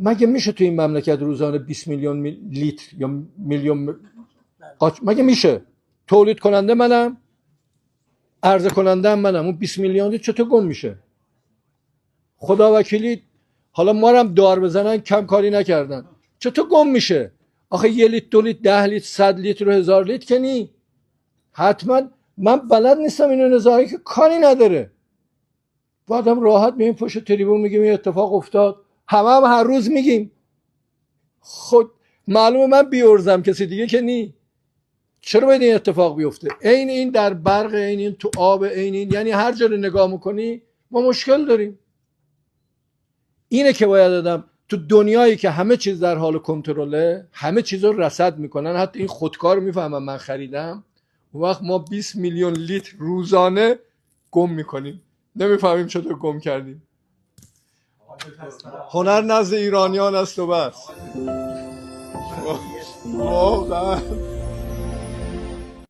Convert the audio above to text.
مگه میشه تو این مملکت روزانه 20 میلیون لیتر یا میلیون مگه میشه؟ تولید کننده منم، عرضه کننده منم، اون 20 میلیون لیتر چطور گم میشه؟ خدا وکیلی حالا ما هم دار بزنن کم کاری نکردن، چطور گم میشه؟ آخه 1 لیتر 2 لیتر 10 لیتر 100 لیتر و 1000 لیتر که نی. حتما من بلد نیستم اینو نظاهی که کاری نداره. بعدم راحت میگیم پشت تریبون میگیم این اتفاق افتاد، همه هر روز میگیم. خود معلومه من بیورزم، کسی دیگه که نی. چرا باید این اتفاق بیفته؟ عین این در برق، عین این تو آب، عین این، یعنی هر جا رو نگاه میکنی ما مشکل داریم. اینه که باید آدم تو دنیایی که همه چیز در حال کنترله، همه چیز رو رصد میکنن، حتی این خودکار میفهمم من خریدم، اون وقت ما 20 میلیون لیتر روزانه گم میکنیم، نمیفهمیم چطور گم کردیم. هنر نزد ایرانیان است و بس. واقعا